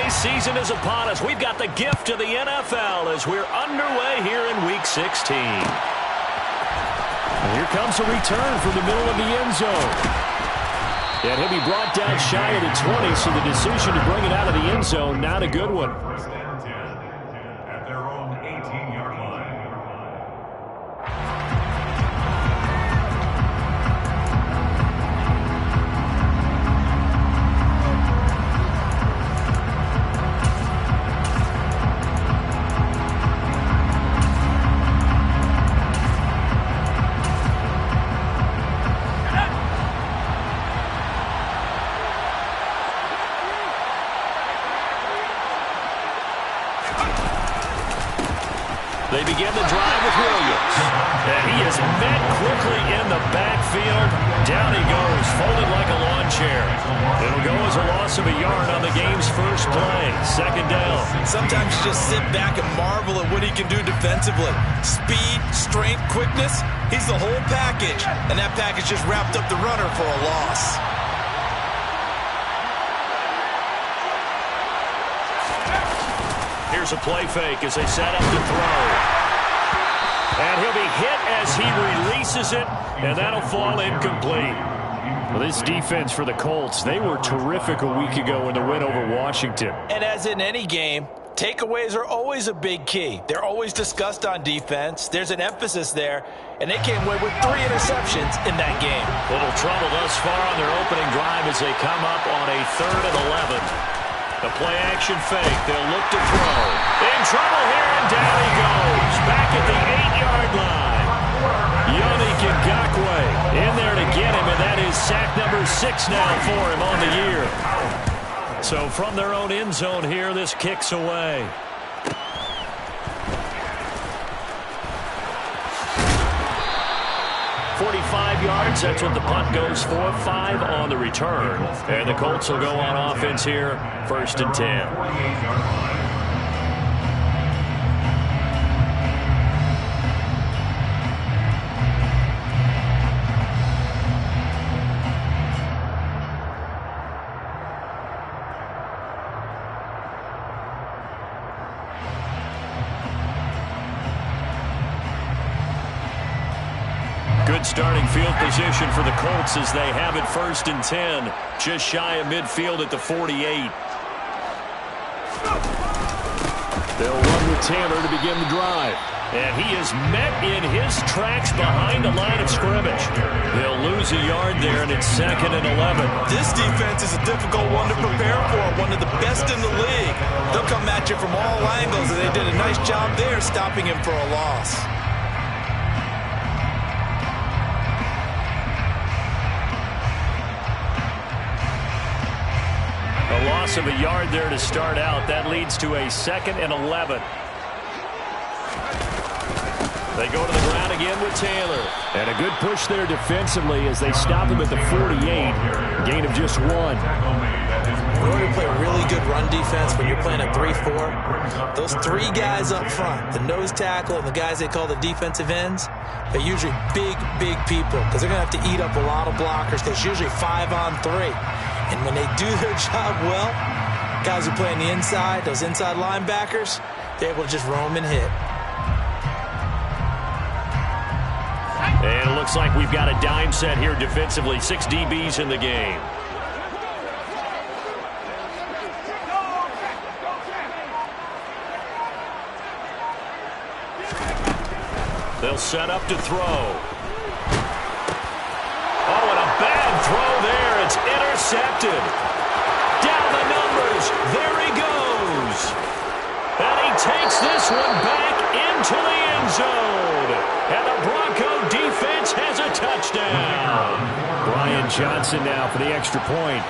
holiday season is upon us. We've got the gift of the NFL as we're underway here in Week 16. And here comes a return from the middle of the end zone. And he'll be brought down shy of the 20, so the decision to bring it out of the end zone, not a good one. First and 10 at their own 18-yard line. They begin the drive with Williams. And he is met quickly in the backfield. Down he goes, folded like a lawn chair. It'll go as a loss of a yard on the game's first play. Second down. Sometimes you just sit back and marvel at what he can do defensively. Speed, strength, quickness. He's the whole package. And that package just wrapped up the runner for a loss. Here's a play fake as they set up to throw. And he'll be hit as he releases it, and that'll fall incomplete. Well, this defense for the Colts, they were terrific a week ago in the win over Washington. And as in any game, takeaways are always a big key. They're always discussed on defense. There's an emphasis there, and they came away with 3 interceptions in that game. Little trouble thus far on their opening drive as they come up on a 3rd and 11. The play-action fake. They'll look to throw. In trouble here, and down he goes. Back at the 8-yard line. Yannick Ngakoue in there to get him, and that is sack number 6 now for him on the year. So from their own end zone here, this kicks away. Yards. That's what the punt goes for. 5 on the return. And the Colts will go on offense here. 1st and 10. Good starting field position for the Colts as they have it 1st and 10. Just shy of midfield at the 48. They'll run with Taylor to begin the drive. And he is met in his tracks behind the line of scrimmage. They'll lose a yard there, and it's 2nd and 11. This defense is a difficult one to prepare for, one of the best in the league. They'll come at you from all angles, and they did a nice job there stopping him for a loss. A loss of a yard there to start out. That leads to a 2nd and 11. They go to the ground again with Taylor. And a good push there defensively as they stop him at the 48. Gain of just 1. In order to play really good run defense when you're playing a 3-4, those 3 guys up front, the nose tackle and the guys they call the defensive ends, they're usually big people because they're going to have to eat up a lot of blockers because it's usually 5 on 3. And when they do their job well, guys who play on the inside, those inside linebackers, they're able to just roam and hit. And it looks like we've got a dime set here defensively. 6 DBs in the game. They'll set up to throw. Oh, and a bad throw there. It's intercepted. Down the numbers. There he goes. And he takes this one back into the end zone. And the Bronco defense has a touchdown. Brian Johnson now for the extra point.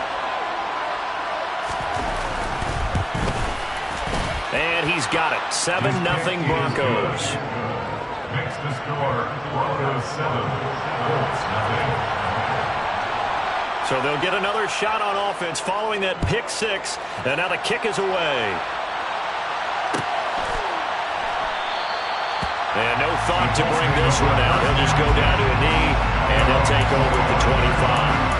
And he's got it. 7-0 Broncos. Makes the score Broncos 7, Colts nothing. So they'll get another shot on offense following that pick 6. And now the kick is away. And no thought to bring this one out. He'll just go down to a knee, and they'll take over at the 25.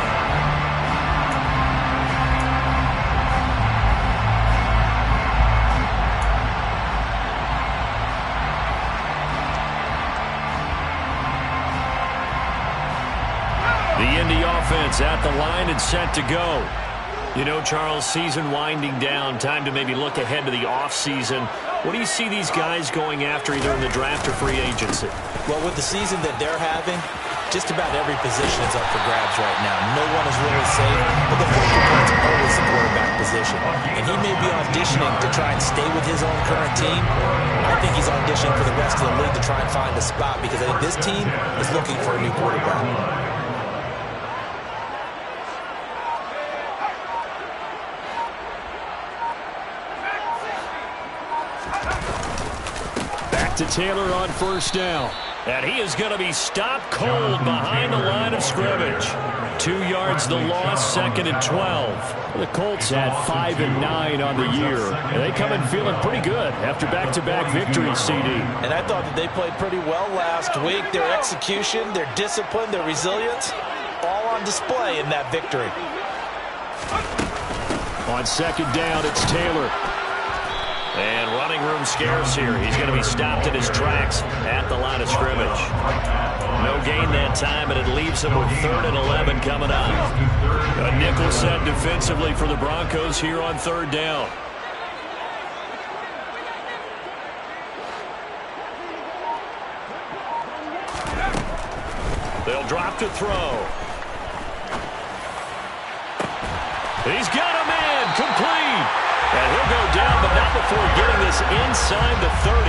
at the line and set to go. You know, Charles, season winding down, time to maybe look ahead to the offseason. What do you see these guys going after either in the draft or free agency? Well, with the season that they're having, just about every position is up for grabs right now. No one is really safe, but the focal point's always the quarterback position. And he may be auditioning to try and stay with his own current team. I think he's auditioning for the rest of the league to try and find a spot because I think this team is looking for a new quarterback. To Taylor on first down. And he is going to be stopped cold behind the line of scrimmage. 2 yards the loss, 2nd and 12. The Colts had 5 and 9 on the year. And they come in feeling pretty good after back-to-back victories, CD. And I thought that they played pretty well last week. Their execution, their discipline, their resilience, all on display in that victory. On 2nd down, it's Taylor. And running room scarce here. He's going to be stopped in his tracks at the line of scrimmage. No gain that time, and it leaves him with 3rd and 11 coming up. A nickel set defensively for the Broncos here on 3rd down. They'll drop to throw. He's got him in. Complete. And he'll go down, but not before getting this inside the 30.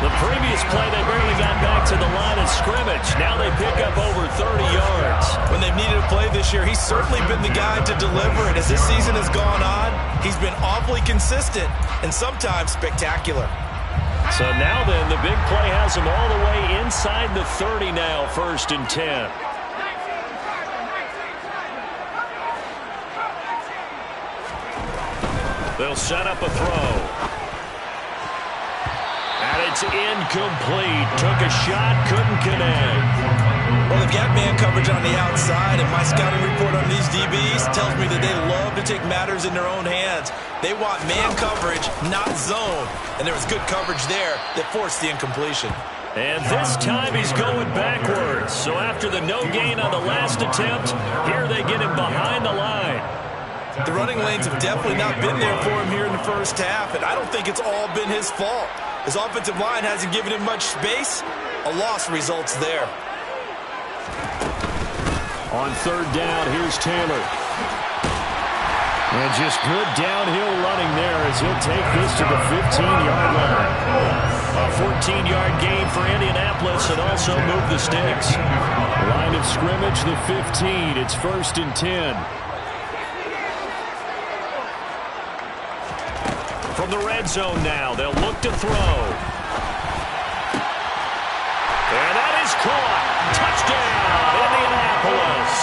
The previous play, they barely got back to the line of scrimmage. Now they pick up over 30 yards. When they've needed a play this year, he's certainly been the guy to deliver it. As this season has gone on, he's been awfully consistent and sometimes spectacular. So now then, the big play has him all the way inside the 30 now, 1st and 10. They'll set up a throw. And it's incomplete. Took a shot, couldn't connect. Well, they've got man coverage on the outside, and my scouting report on these DBs tells me that they love to take matters in their own hands. They want man coverage, not zone. And there was good coverage there that forced the incompletion. And this time he's going backwards. So after the no gain on the last attempt, here they get him behind the line. The running lanes have definitely not been there for him here in the first half, and I don't think it's all been his fault. His offensive line hasn't given him much space. A loss results there. On 3rd down, here's Taylor. And just good downhill running there as he'll take this to the 15-yard line. A 14-yard gain for Indianapolis and also move the sticks. Line of scrimmage, the 15. It's 1st and 10. From the red zone now, they'll look to throw. And that is caught. Touchdown, Indianapolis.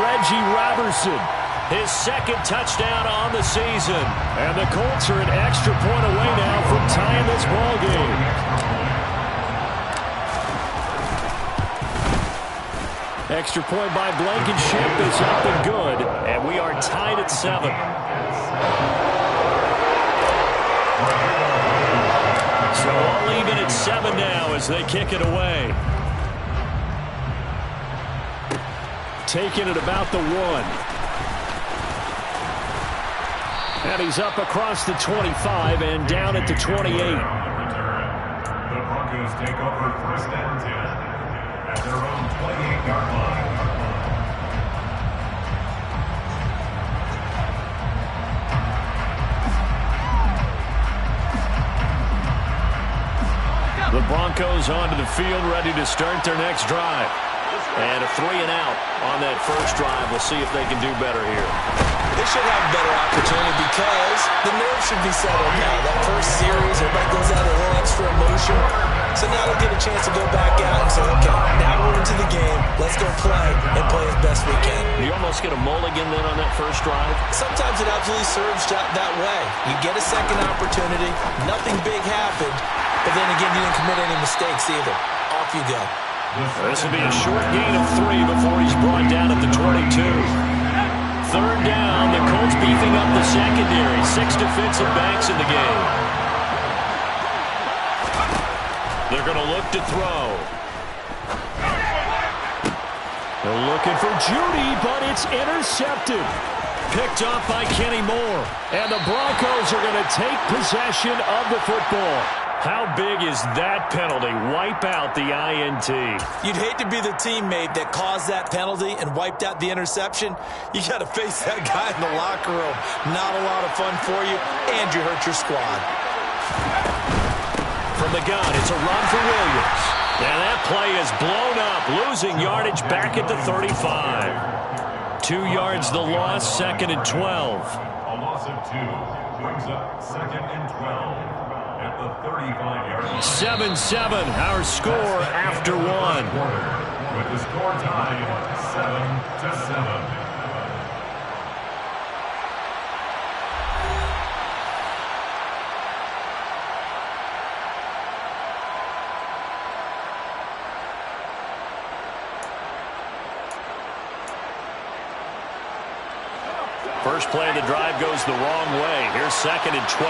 Reggie Robertson. His 2nd touchdown on the season. And the Colts are an extra point away now from tying this ball game. Extra point by Blankenship is up and good. And we are tied at 7. So all even at 7 now as they kick it away. Taking it about the 1. And he's up across the 25 and down at the 28. The Broncos take over 1st and 10 at their own 28-yard line. The Broncos onto the field, ready to start their next drive. And a 3 and out on that first drive. We'll see if they can do better here. They should have a better opportunity because the nerves should be settled now. That first series, everybody goes out a little extra emotion. So now they'll get a chance to go back out and say, okay, now we're into the game. Let's go play and play as best we can. You almost get a mulligan then on that first drive? Sometimes it absolutely serves that way. You get a second opportunity. Nothing big happened. But then again, you didn't commit any mistakes either. Off you go. This will be a short gain of 3 before he's brought down at the 22. 3rd down, the Colts beefing up the secondary. 6 defensive backs in the game. They're going to look to throw. They're looking for Judy, but it's intercepted. Picked off by Kenny Moore. And the Broncos are going to take possession of the football. How big is that penalty? Wipe out the INT. You'd hate to be the teammate that caused that penalty and wiped out the interception. You got to face that guy in the locker room. Not a lot of fun for you, and you hurt your squad. From the gun, it's a run for Williams. And that play is blown up, losing yardage back at the 35. 2 yards the loss, 2nd and 12. A loss of 2 brings up 2nd and 12 at the 35-yard line. 7-7, our score after 1. With the score tied 7-7. First play of the drive goes the wrong way. Here's 2nd and 12.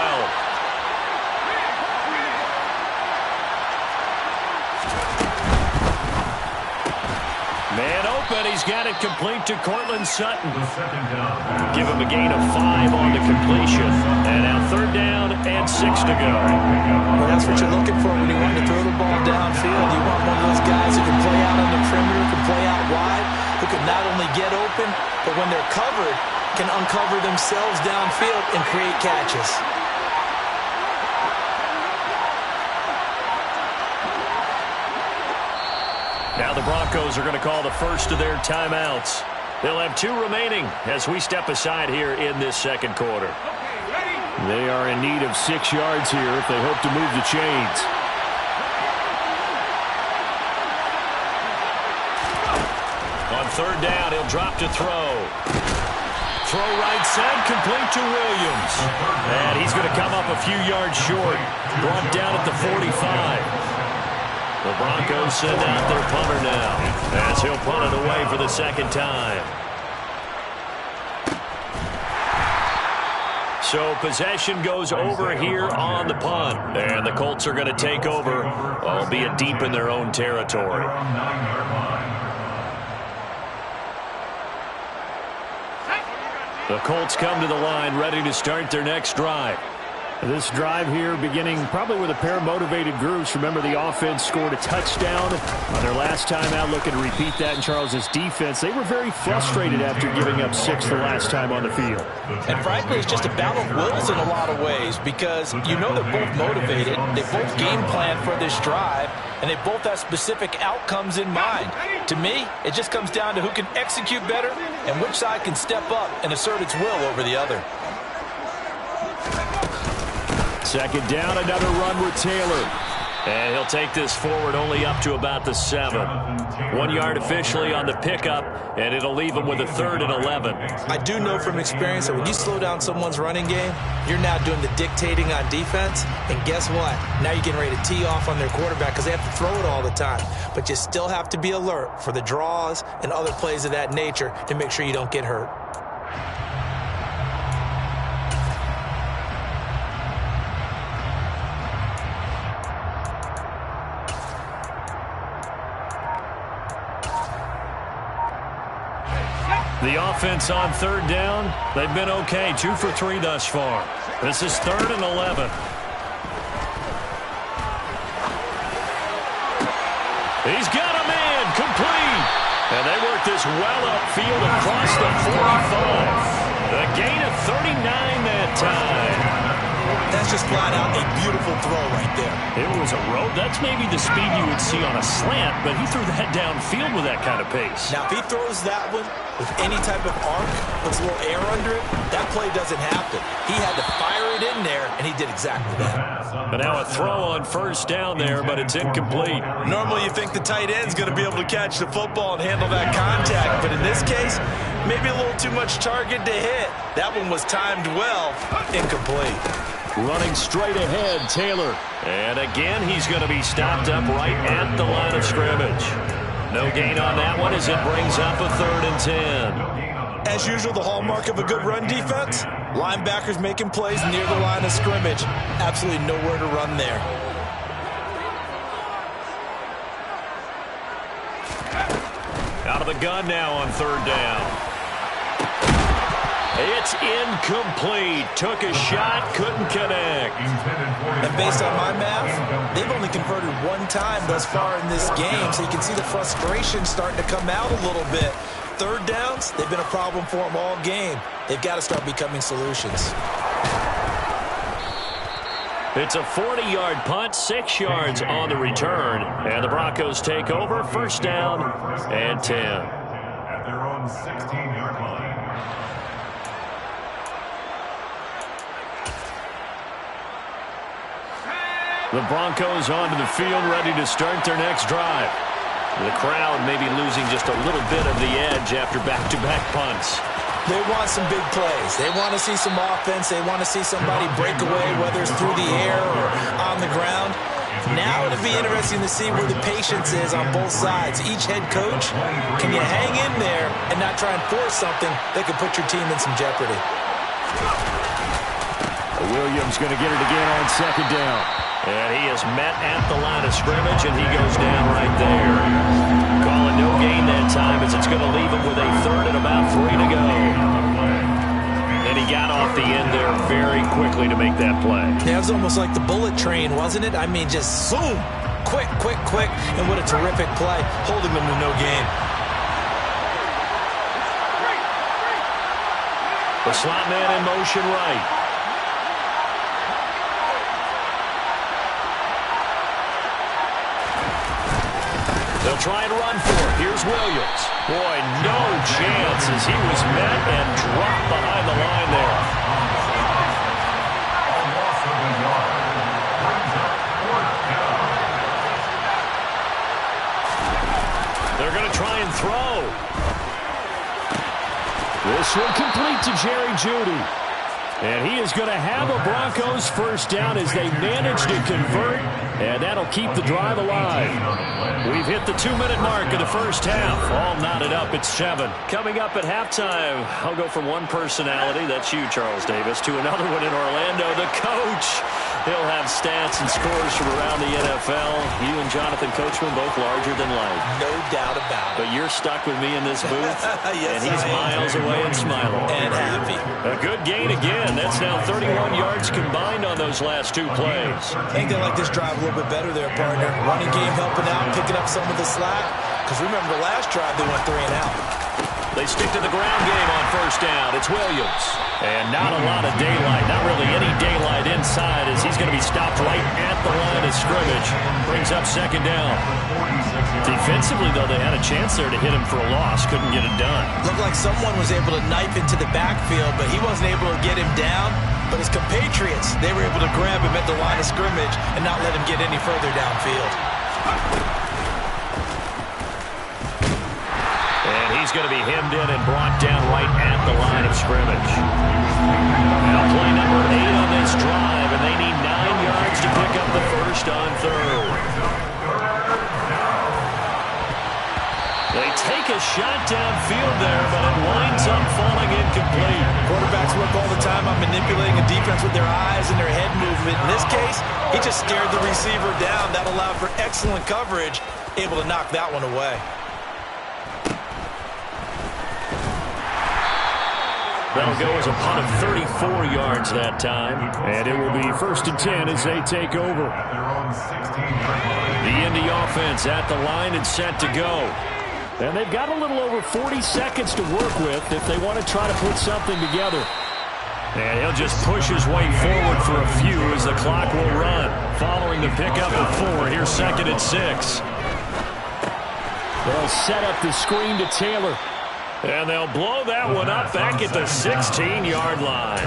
Man open. He's got it complete to Cortland Sutton. Give him a gain of 5 on the completion. And now 3rd down and 6 to go. Well, that's what you're looking for when you want to throw the ball downfield. You want one of those guys who can play out on the perimeter, can play out wide, who can not only get open, but when they're covered, can uncover themselves downfield and create catches. Now the Broncos are going to call the first of their timeouts. They'll have 2 remaining as we step aside here in this 2nd quarter. They are in need of 6 yards here if they hope to move the chains. On 3rd down, he'll drop to throw. Throw right side, complete to Williams. And he's going to come up a few yards short. Brought down at the 45. The Broncos send out their punter now as he'll punt it away for the 2nd time. So possession goes over here on the punt. And the Colts are going to take over, albeit deep in their own territory. The Colts come to the line ready to start their next drive. This drive here beginning probably with a pair of motivated groups. Remember, the offense scored a touchdown on their last time out, looking to repeat that in Charles's defense. They were very frustrated after giving up 6 the last time on the field. And frankly, it's just a battle of wills in a lot of ways because you know they're both motivated. They both game plan for this drive, and they both have specific outcomes in mind. To me, it just comes down to who can execute better and which side can step up and assert its will over the other. 2nd down, another run with Taylor. And he'll take this forward only up to about the 7. 1 yard officially on the pickup, and it'll leave him with a 3rd and 11. I do know from experience that when you slow down someone's running game, you're now doing the dictating on defense. And guess what? Now you're getting ready to tee off on their quarterback because they have to throw it all the time. But you still have to be alert for the draws and other plays of that nature to make sure you don't get hurt. The offense on 3rd down, they've been okay. 2 for 3 thus far. This is 3rd and 11. He's got a man, complete. And they work this well upfield across the 45. A gain of 39 that time. That's just flat out a beautiful throw right there. It was a road. That's maybe the speed you would see on a slant, but he threw that downfield with that kind of pace. Now, if he throws that one with any type of arc, puts a little air under it, that play doesn't happen. He had to fire it in there, and he did exactly that. But now a throw on 1st down there, but it's incomplete. Normally, you think the tight end's going to be able to catch the football and handle that contact, but in this case, maybe a little too much target to hit. That one was timed well, incomplete. Running straight ahead, Taylor. And again, he's going to be stopped up right at the line of scrimmage. No gain on that one as it brings up a 3rd and 10. As usual, the hallmark of a good run defense, linebackers making plays near the line of scrimmage. Absolutely nowhere to run there. Out of the gun now on third down. It's incomplete. Took a shot, couldn't connect. And based on my math, they've only converted one time thus far in this game, so you can see the frustration starting to come out a little bit. Third downs, they've been a problem for them all game. They've got to start becoming solutions. It's a 40-yard punt, 6 yards on the return. And the Broncos take over, first down and 10. At their own 16-yard line. The Broncos onto the field, ready to start their next drive. The crowd may be losing just a little bit of the edge after back-to-back punts. They want some big plays. They want to see some offense. They want to see somebody break away, whether it's through the air or on the ground. Now it'll be interesting to see where the patience is on both sides. Each head coach, can you hang in there and not try and force something that could put your team in some jeopardy? Williams going to get it again on second down. And he is met at the line of scrimmage, and he goes down right there. Calling no gain that time as it's going to leave him with a third and about 3 to go. And he got off the end there very quickly to make that play. Yeah, it was almost like the bullet train, wasn't it? I mean, just zoom, quick, quick, quick, and what a terrific play, holding them to no gain. The slot man in motion right. They'll try and run for it. Here's Williams. Boy, no chance as he was met and dropped behind the line there. They're going to try and throw. This one complete to Jerry Jeudy. And he is going to have a Broncos first down as they manage to convert, and that'll keep the drive alive. We've hit the 2-minute mark of the first half. All knotted up at 7. Coming up at halftime, I'll go from one personality, that's you, Charles Davis, to another one in Orlando, the coach. He'll have stats and scores from around the NFL. You and Jonathan Coachman both larger than life. No doubt about it. But you're stuck with me in this booth, yes, and he's miles away and smiling. And happy. A good gain again. That's now 31 yards combined on those last 2 plays. I think they like this drive a little bit better there, partner. Running game helping out, picking up some of the slack. Because remember, the last drive they went 3 and out. They stick to the ground game on first down. It's Williams. And not a lot of daylight, not really any daylight inside as he's going to be stopped right at the line of scrimmage. Brings up second down. Defensively, though, they had a chance there to hit him for a loss. Couldn't get it done. Looked like someone was able to knife into the backfield, but he wasn't able to get him down. But his compatriots, they were able to grab him at the line of scrimmage and not let him get any further downfield. He's going to be hemmed in and brought down right at the line of scrimmage. Now play number 8 on this drive, and they need 9 yards to pick up the first on third. They take a shot downfield there, but it winds up falling incomplete. Quarterbacks work all the time on manipulating a defense with their eyes and their head movement. In this case, he just stared the receiver down. That allowed for excellent coverage, able to knock that one away. That'll go as a punt of 34 yards that time. And it will be 1st and 10 as they take over. The Indy offense at the line and set to go. And they've got a little over 40 seconds to work with if they want to try to put something together. And he'll just push his way forward for a few as the clock will run. Following the pickup of 4, here's 2nd and 6. They'll set up the screen to Taylor. And they'll blow that one up back at the 16-yard line.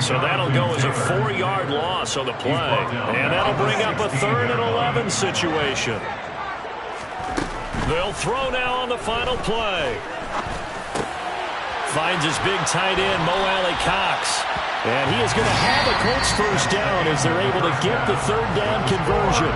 So that'll go as a 4-yard loss on the play. And that'll bring up a 3rd and 11 situation. They'll throw now on the final play. Finds his big tight end, Mo Alley-Cox. And he is going to have a Colts first down as they're able to get the 3rd down conversion.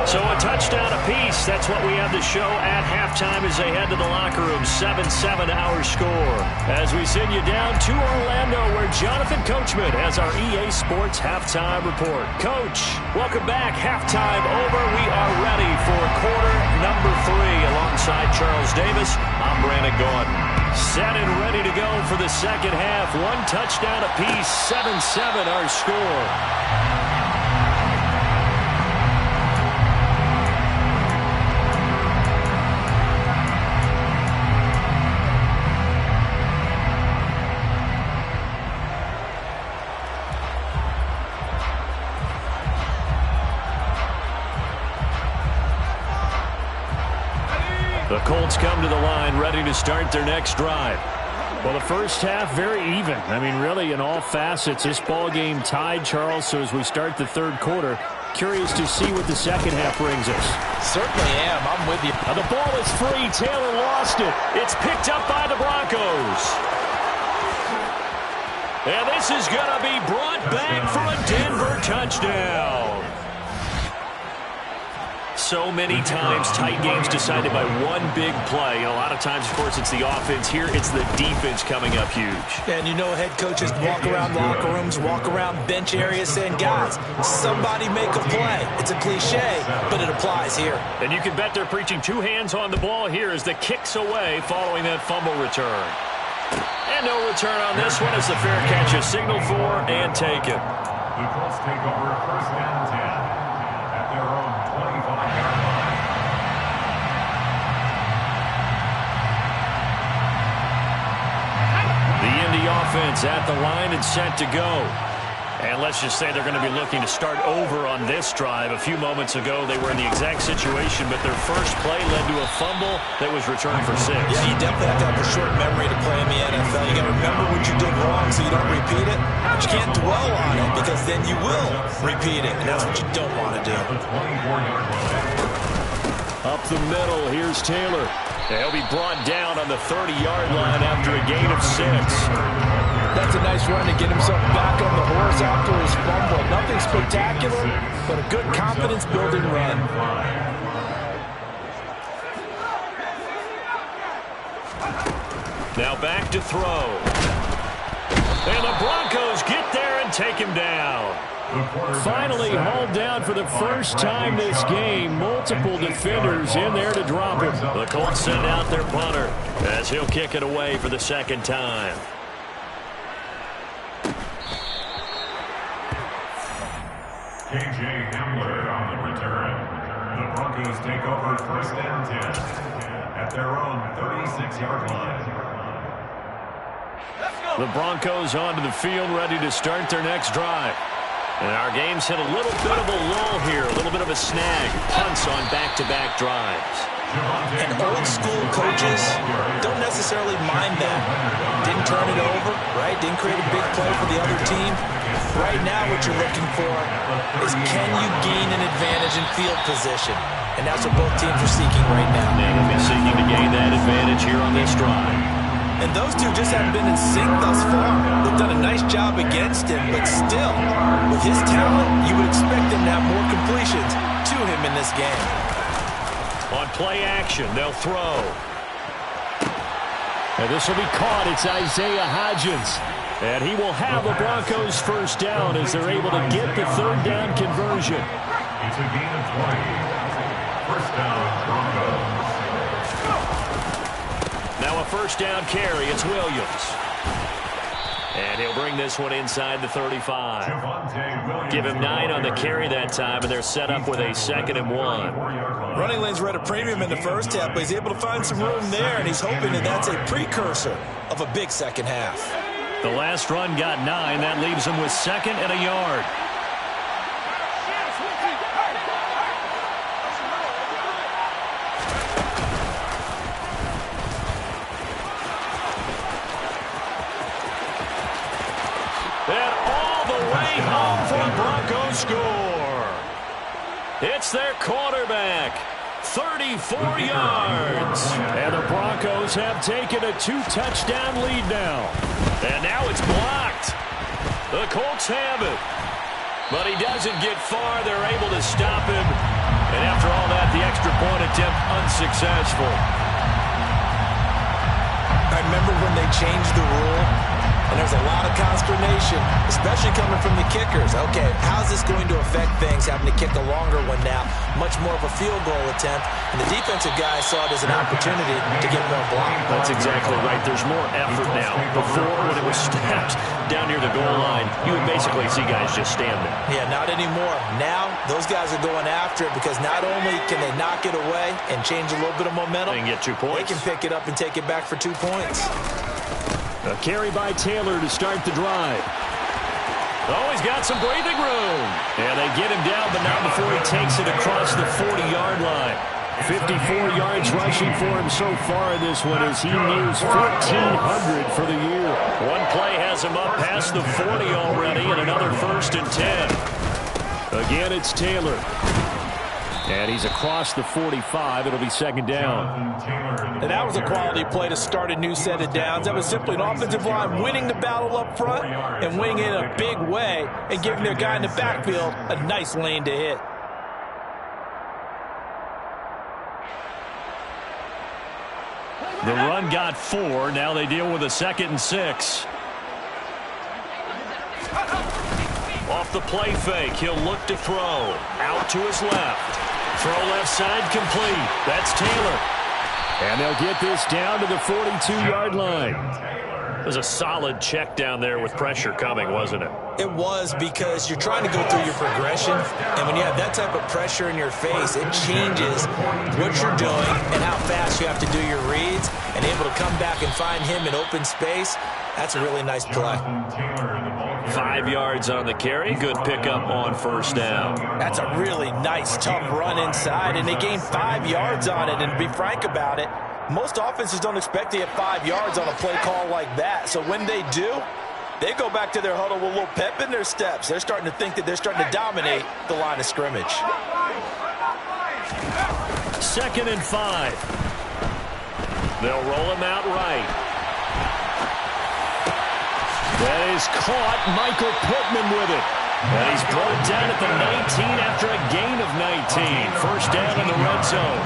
So a touchdown apiece. That's what we have to show at halftime as they head to the locker room. 7-7 our score. As we send you down to Orlando, where Jonathan Coachman has our EA Sports halftime report. Coach, welcome back. Halftime over. We are ready for quarter number 3. Alongside Charles Davis, I'm Brandon Gordon. Set and ready to go for the second half. One touchdown apiece. 7-7 our score. The Colts come to the line ready to start their next drive. Well, the first half, very even. I mean, really, in all facets, this ball game tied, Charles. So as we start the third quarter, curious to see what the second half brings us. Certainly am. I'm with you. Now the ball is free. Taylor lost it. It's picked up by the Broncos. And this is going to be brought back for a Denver touchdown. So many times, tight games decided by one big play. A lot of times, of course, it's the offense. Here, it's the defense coming up huge. And you know head coaches walk around locker rooms, walk around bench areas saying, guys, somebody make a play. It's a cliche, but it applies here. And you can bet they're preaching two hands on the ball here as the kick's away following that fumble return. And no return on this one as the fair catch is signaled for and taken. The Colts take over first and 10 at their own 25-yard line. The Indy offense at the line and set to go. And let's just say they're going to be looking to start over on this drive. A few moments ago, they were in the exact situation, but their first play led to a fumble that was returned for 6. Yeah, you definitely have to have a short memory to play in the NFL. You got to remember what you did wrong so you don't repeat it. But you can't dwell on it because then you will repeat it, and that's what you don't want to do. The 24-yard line. Up the middle, here's Taylor. He'll be brought down on the 30-yard line after a gain of 6. That's a nice run to get himself back on the horse after his fumble. Nothing spectacular, but a good confidence-building run. Now back to throw. And the Broncos get there and take him down. Finally hauled down for the first time this game. Multiple defenders in there to drop him. The Colts send out their punter as he'll kick it away for the second time. K.J. Hamler on the return. The Broncos take over first and 10 at their own 36-yard line. The Broncos onto the field ready to start their next drive. And our game's hit a little bit of a lull here, a little bit of a snag. Punts on back-to-back drives. And old-school coaches don't necessarily mind that. Didn't turn it over, right? Didn't create a big play for the other team. Right now what you're looking for is can you gain an advantage in field position? And that's what both teams are seeking right now. And they'll be seeking to gain that advantage here on this drive. And those two just haven't been in sync thus far. They've done a nice job against him, but still, with his talent, you would expect him to have more completions to him in this game. On play action, they'll throw. And this will be caught. It's Isaiah Hodgins. And he will have the Broncos first down as they're able to get the third down conversion. It's a gain of 20. First down, Broncos. Now a first down carry. It's Williams. And he'll bring this one inside the 35. Give him 9 on the carry that time, and they're set up with a 2nd and 1. Running lanes were at a premium in the first half, but he's able to find some room there, and he's hoping that that's a precursor of a big second half. The last run got 9. That leaves him with 2nd and a yard. And all the way home for a Broncos score. It's their quarterback. 34 yards. And the Broncos have taken a 2-touchdown lead now. And now it's blocked. The Colts have it. But he doesn't get far. They're able to stop him. And after all that, the extra point attempt unsuccessful. I remember when they changed the rule, and there's a lot of consternation, especially coming from the kickers. Okay, how's this going to affect things, having to kick a longer one now, much more of a field goal attempt, and the defensive guys saw it as an opportunity to get more block. That's exactly right. There's more effort now. Before, when it was snapped down near the goal line, you would basically see guys just stand there. Yeah, not anymore. Now, those guys are going after it because not only can they knock it away and change a little bit of momentum, and get 2 points. They can pick it up and take it back for 2 points. A carry by Taylor to start the drive. Oh, he's got some breathing room. Yeah, they get him down, but not before he takes it across the 40-yard line. 54 yards rushing for him so far in this one as he nears 1,400 for the year. One play has him up past the 40 already, and another 1st and 10. Again, it's Taylor. And he's across the 45. It'll be 2nd down. And that was a quality play to start a new set of downs. That was simply an offensive line winning the battle up front and winning it in a big way and giving their guy in the backfield a nice lane to hit. The run got 4. Now they deal with a 2nd and 6. Off the play fake, he'll look to throw. Out to his left. Throw left side complete. That's Taylor. And they'll get this down to the 42-yard line. It was a solid check down there with pressure coming, wasn't it? It was, because you're trying to go through your progression, and when you have that type of pressure in your face, it changes what you're doing and how fast you have to do your reads, and able to come back and find him in open space. That's a really nice play. 5 yards on the carry. Good pickup on 1st down. That's a really nice, tough run inside, and they gained 5 yards on it. And to be frank about it, most offenses don't expect to get 5 yards on a play call like that. So when they do, they go back to their huddle with a little pep in their steps. They're starting to think that they're starting to dominate the line of scrimmage. 2nd and 5. They'll roll him out right. That is caught. Michael Pittman with it. And he's brought down at the 19 after a gain of 19. 1st down in the red zone.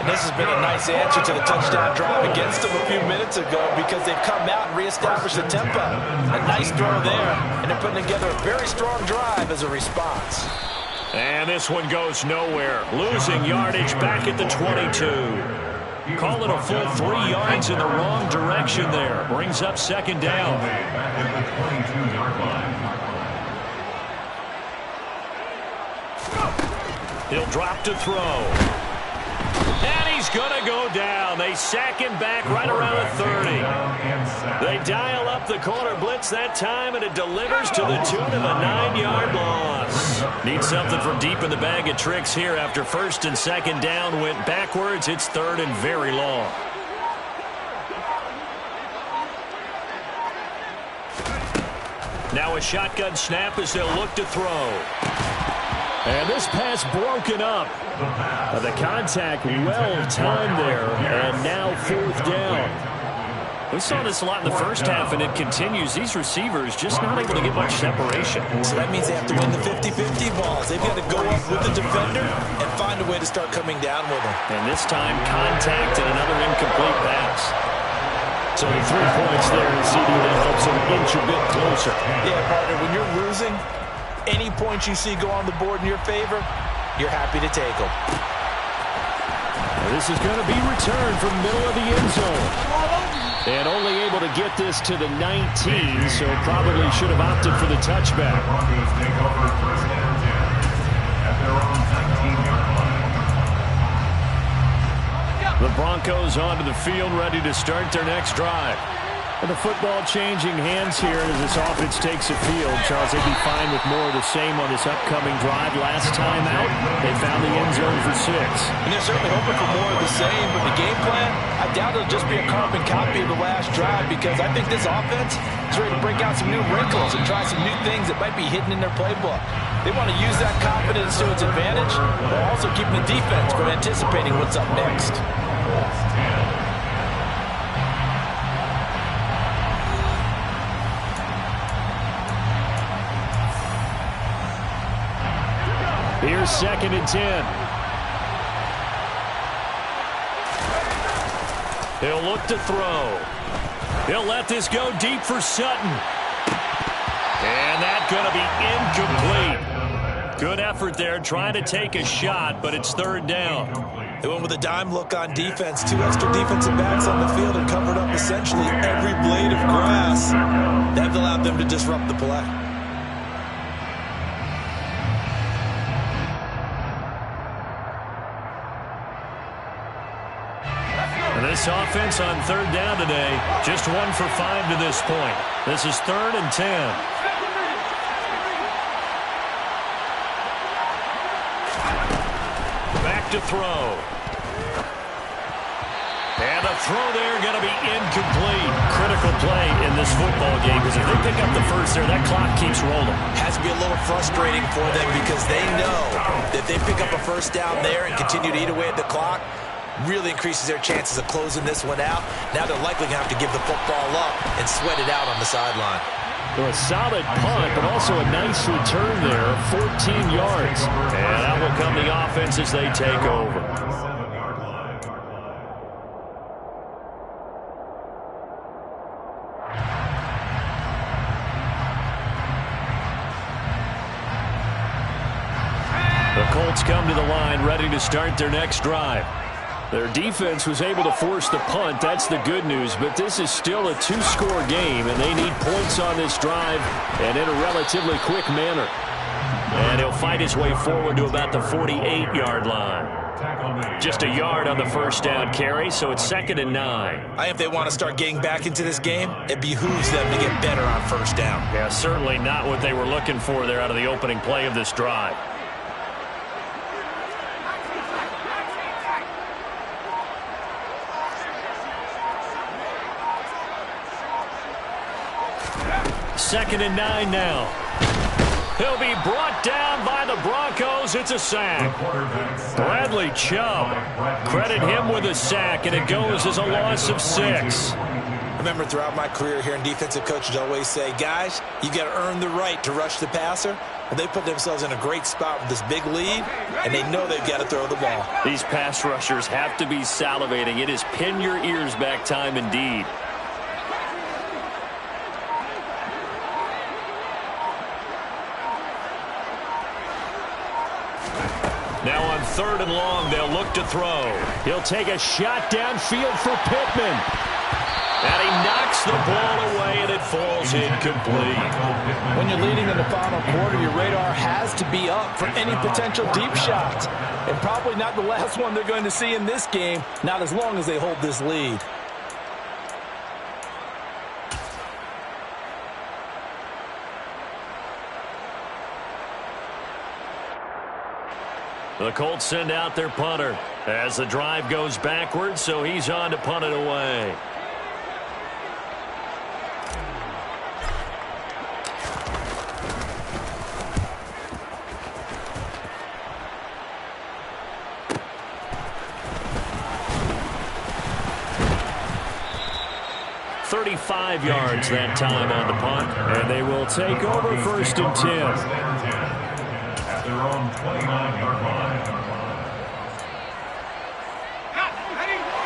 And this has been a nice answer to the touchdown drive against them a few minutes ago, because they've come out and reestablished the tempo. A nice throw there, and they're putting together a very strong drive as a response. And this one goes nowhere. Losing yardage back at the 22. Call it a full 3 yards in the wrong direction there. Brings up 2nd down. He'll drop to throw. And he's going to go down. They sack him back right around the 30. They dial up the corner blitz that time, and it delivers to the tune of a 9-yard loss. Need something from deep in the bag of tricks here after 1st and 2nd down went backwards. It's 3rd and very long. Now a shotgun snap as they'll look to throw. And this pass broken up. The contact well-timed there, and now 4th down. We saw this a lot in the first half, and it continues. These receivers just not able to get much separation. So that means they have to win the 50-50 balls. They've got to go up with the defender and find a way to start coming down with them. And this time, contact and another incomplete pass. So the 3 points there, and CD that helps them inch a bit closer. Yeah, partner, when you're losing, any points you see go on the board in your favor, you're happy to take them. This is going to be returned from middle of the end zone. And only able to get this to the 19, so probably should have opted for the touchback. The Broncos take over 1st and 10 at their own 19-yard line. The Broncos onto the field, ready to start their next drive. And the football changing hands here as this offense takes the field. Charles, they'd be fine with more of the same on this upcoming drive. Last time out, they found the end zone for 6. And they're certainly hoping for more of the same, but the game plan, I doubt it'll just be a carbon copy of the last drive, because I think this offense is ready to break out some new wrinkles and try some new things that might be hidden in their playbook. They want to use that confidence to its advantage, while also keeping the defense from anticipating what's up next. Here's 2nd and 10. He'll look to throw. He'll let this go deep for Sutton. And that's going to be incomplete. Good effort there trying to take a shot, but it's 3rd down. They went with a dime look on defense. 2 extra defensive backs on the field and covered up essentially every blade of grass. That allowed them to disrupt the play. This offense on 3rd down today, just 1 for 5 to this point. This is 3rd and 10. Back to throw. And the throw there going to be incomplete. Critical play in this football game because if they pick up the first there, that clock keeps rolling. Has to be a little frustrating for them because they know that if they pick up a first down there and continue to eat away at the clock, really increases their chances of closing this one out. Now they're likely going to have to give the football up and sweat it out on the sideline. So a solid punt, but also a nice return there, 14 yards. And that will come the offense as they take over. The Colts come to the line, ready to start their next drive. Their defense was able to force the punt. That's the good news. But this is still a 2-score game, and they need points on this drive and in a relatively quick manner. And he'll fight his way forward to about the 48-yard line. Just a yard on the first down carry, so it's 2nd and 9. If they want to start getting back into this game, it behooves them to get better on first down. Yeah, certainly not what they were looking for there out of the opening play of this drive. Second and 9 now. He'll be brought down by the Broncos. It's a sack. Bradley Chubb. Credit him with a sack, and it goes as a loss of 6. Remember, throughout my career here in defensive coaches always say, guys, you got to earn the right to rush the passer. Well, they put themselves in a great spot with this big lead, and they know they've got to throw the ball. These pass rushers have to be salivating. It is pin your ears back time indeed. Now on 3rd and long, they'll look to throw. He'll take a shot downfield for Pittman. And he knocks the ball away, and it falls incomplete. When you're leading in the final quarter, your radar has to be up for any potential deep shots. And probably not the last one they're going to see in this game, not as long as they hold this lead. The Colts send out their punter as the drive goes backwards, so he's on to punt it away. .35 yards that time on the punt, and they will take over 1st and 10. At their own 29-yard line.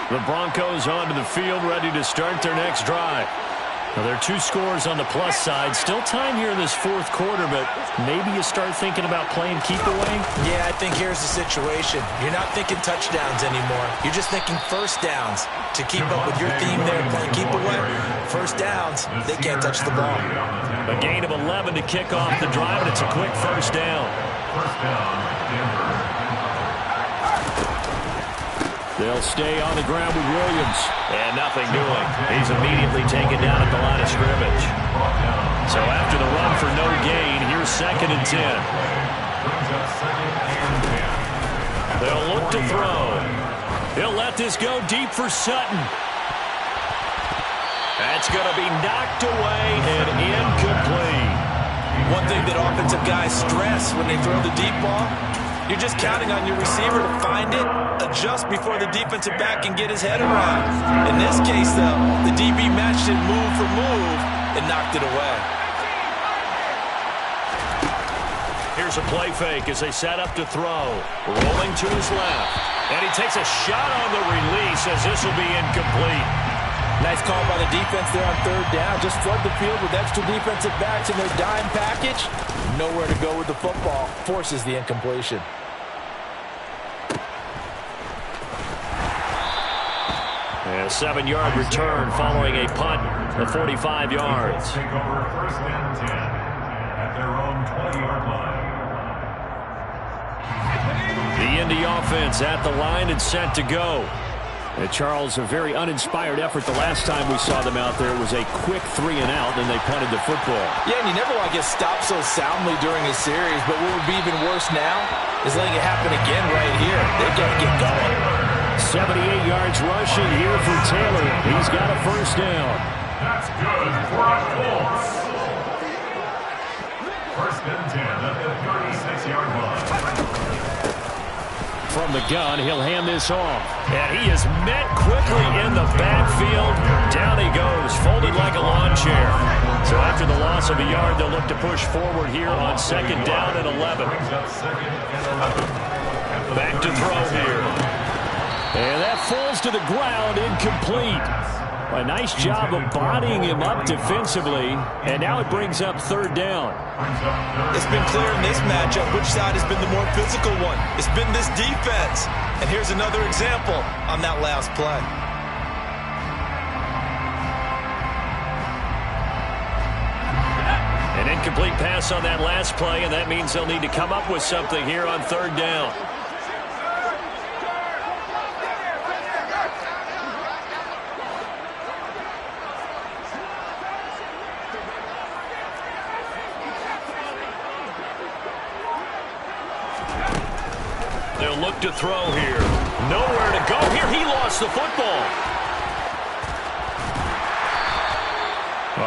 The Broncos onto the field, ready to start their next drive. Now, there are 2 scores on the plus side. Still time here in this 4th quarter, but maybe you start thinking about playing keep away? Yeah, I think here's the situation. You're not thinking touchdowns anymore. You're just thinking first downs. To keep up with your theme there, playing keep away, first downs, they can't touch the ball. A gain of 11 to kick off the drive, and it's a quick first down. First down, Denver. They'll stay on the ground with Williams. And nothing doing. He's immediately taken down at the line of scrimmage. So after the run for no gain, here's 2nd and 10. They'll look to throw. He'll let this go deep for Sutton. That's going to be knocked away and incomplete. One thing that offensive guys stress when they throw the deep ball, you're just counting on your receiver to find it, adjust before the defensive back can get his head around. In this case, though, the DB matched it move for move and knocked it away. Here's a play fake as they set up to throw. Rolling to his left. And he takes a shot on the release as this will be incomplete. Nice call by the defense there on third down. Just flood the field with extra defensive backs in their dime package. Nowhere to go with the football. Forces the incompletion. And a 7-yard return following a punt of 45 yards. Take over first and 10 at their own 20-yard line. The Indy offense at the line and set to go. And Charles, a very uninspired effort the last time we saw them out there. It was a quick 3-and-out, and they punted the football. Yeah, and you never want to get stopped so soundly during a series, but what would be even worse now is letting it happen again right here. They've got to get going. 78 yards rushing here for Taylor. He's got a first down. That's good for a Colts. First and 10 at the 36-yard line. From the gun, he'll hand this off. And he is met quickly in the backfield. Down he goes, folded like a lawn chair. So after the loss of a yard, they'll look to push forward here on second down and 11. Back to throw here. And that falls to the ground, incomplete. A nice job of bodying him up defensively, and now it brings up third down. It's been clear in this matchup which side has been the more physical one. It's been this defense. And here's another example on that last play. An incomplete pass on that last play, and that means they'll need to come up with something here on third down. They'll look to throw here. Nowhere to go here. He lost the football.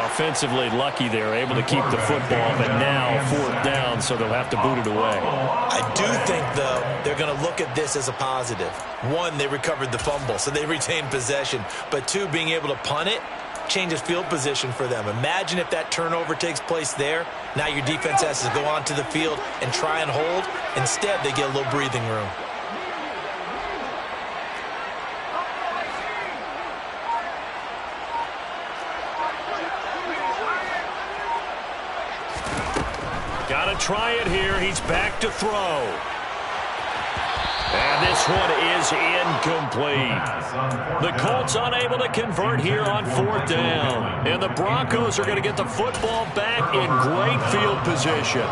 Offensively lucky they're able to keep the football, but now fourth down, so they'll have to boot it away. I do think, though, they're going to look at this as a positive. One, they recovered the fumble, so they retained possession. But two, being able to punt it changes field position for them. Imagine if that turnover takes place there. Now your defense has to go onto the field and try and hold. Instead, they get a little breathing room. Got to try it here. He's back to throw. And this one is incomplete. The Colts unable to convert here on fourth down. And the Broncos are going to get the football back in great field position.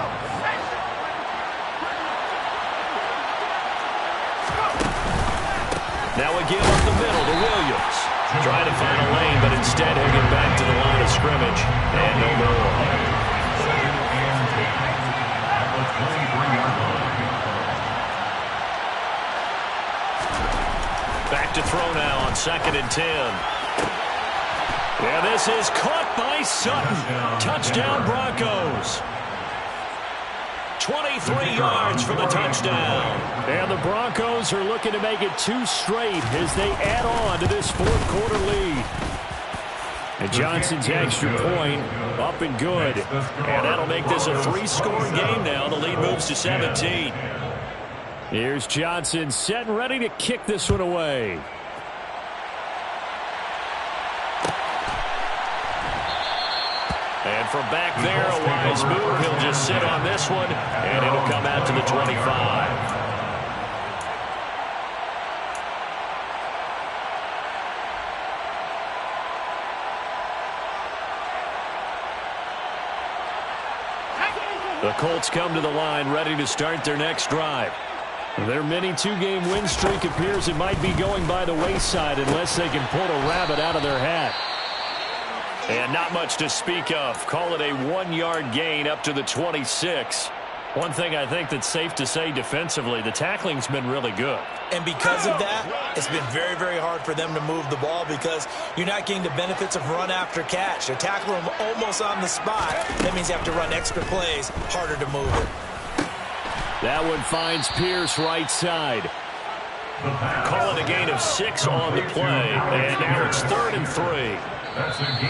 Now again up the middle to Williams. Trying to find a lane, but instead he'll get back to the line of scrimmage. And no more. Back to throw now on second and 10. Yeah, this is caught by Sutton. Touchdown Broncos. 23 yards for the touchdown. And the Broncos are looking to make it 2 straight as they add on to this fourth quarter lead. And Johnson's extra point up and good. And that'll make this a 3-score game now. The lead moves to 17. Here's Johnson set and ready to kick this one away. And from back there, a wise move. He'll just sit on this one, and it'll come out to the 25. The Colts come to the line ready to start their next drive. Their mini 2-game win streak appears it might be going by the wayside unless they can pull a rabbit out of their hat. And not much to speak of. Call it a 1-yard gain up to the 26. One thing I think that's safe to say defensively, the tackling's been really good. And because of that, it's been very, very hard for them to move the ball because you're not getting the benefits of run after catch. They're tackling them almost on the spot. That means you have to run extra plays, harder to move it. That one finds Pierce right side. Call it a gain of 6 on the play, and now it's 3rd and 3.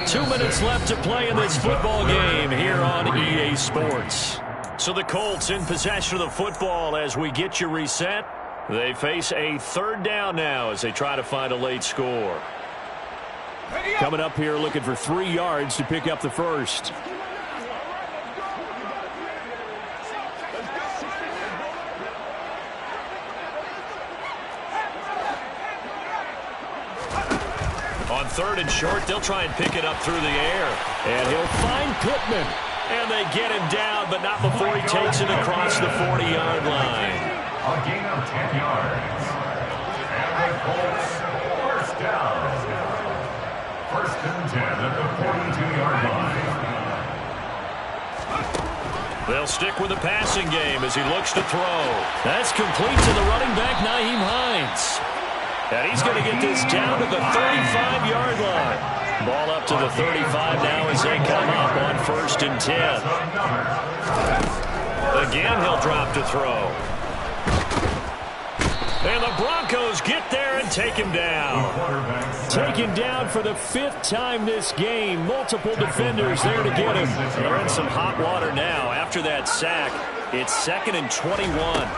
2 minutes left to play in this football game here on EA Sports. So the Colts in possession of the football as we get you reset. They face a third down now as they try to find a late score. Coming up here looking for 3 yards to pick up the first. On 3rd and short, they'll try and pick it up through the air. And he'll find Pittman. And they get him down, but not before he takes it across the 40-yard line. A gain of 10 yards. And the Colts, first down. 1st and 10 at the 42-yard line. They'll stick with the passing game as he looks to throw. That's complete to the running back, Nyheim Hines. And he's going to get this down to the 35-yard line. Ball up to the 35 now as they come up on 1st and 10. Again, he'll drop to throw. And the Broncos get there and take him down. Taken down for the 5th time this game. Multiple defenders there to get him. They're in some hot water now after that sack. It's 2nd and 21.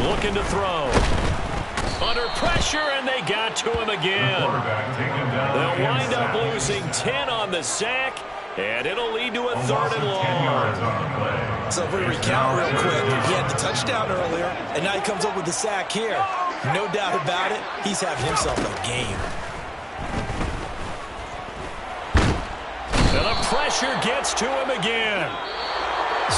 Looking to throw. Under pressure, and they got to him again. They'll wind up losing 10 on the sack, and it'll lead to a 3rd and long. So if we recount real quick, he had the touchdown earlier, and now he comes up with the sack here. No doubt about it, he's having himself a game. And the pressure gets to him again.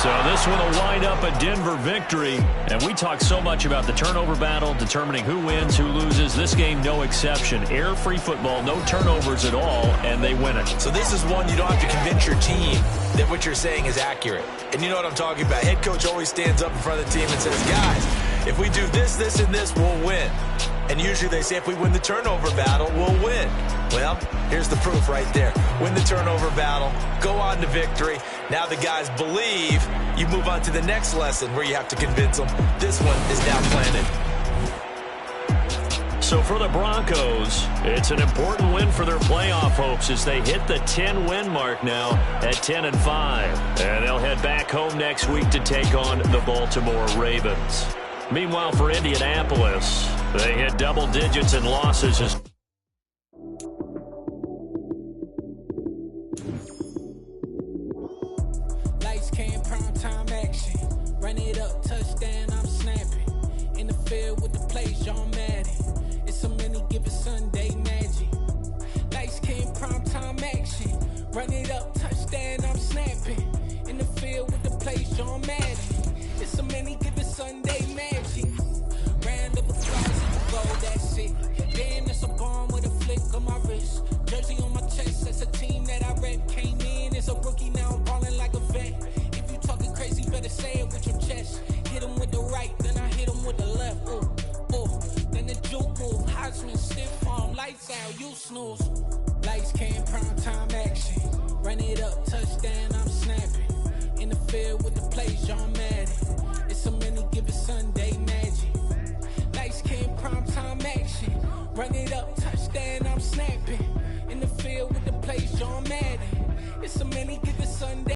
So this one will wind up a Denver victory. And we talk so much about the turnover battle, determining who wins, who loses. This game, no exception. Air-free football, no turnovers at all, and they win it. So this is one you don't have to convince your team that what you're saying is accurate. And you know what I'm talking about. Head coach always stands up in front of the team and says, guys, if we do this, this, and this, we'll win. And usually they say if we win the turnover battle, we'll win. Well, here's the proof right there. Win the turnover battle, go on to victory. Now the guys believe. You move on to the next lesson where you have to convince them. This one is now planted. So for the Broncos, it's an important win for their playoff hopes as they hit the 10-win mark now at 10-5. And they'll head back home next week to take on the Baltimore Ravens. Meanwhile, for Indianapolis, they hit double digits in losses as Lights came, prime time action. Run it up, touchdown, I'm snapping. In the field with the plays, John Madden. It's a many given Sunday magic. Lights came, prime time action. Run it up, touchdown, I'm snapping. In the field with the plays, John Madden. It's a many given Sunday magic. Round of applause and the goal, that's it. Damn, that's a bomb with a flick on my wrist. Jersey on my chest, that's a team that I rep. Came in as a rookie, now I'm balling like a vet. If you talking crazy, better say it with your chest. Hit him with the right, then I hit him with the left. Ooh, ooh, then the juke move. Heisman, stiff arm, lights out, you snooze. Lights came, prime time action. Run it up, touchdown, I'm snapping. In the field with the plays, John Madden. It's a many given Sunday magic. Lights came, prime time action. Run it up, touchdown, I'm snapping. In the field with the plays, John Madden. It's a many given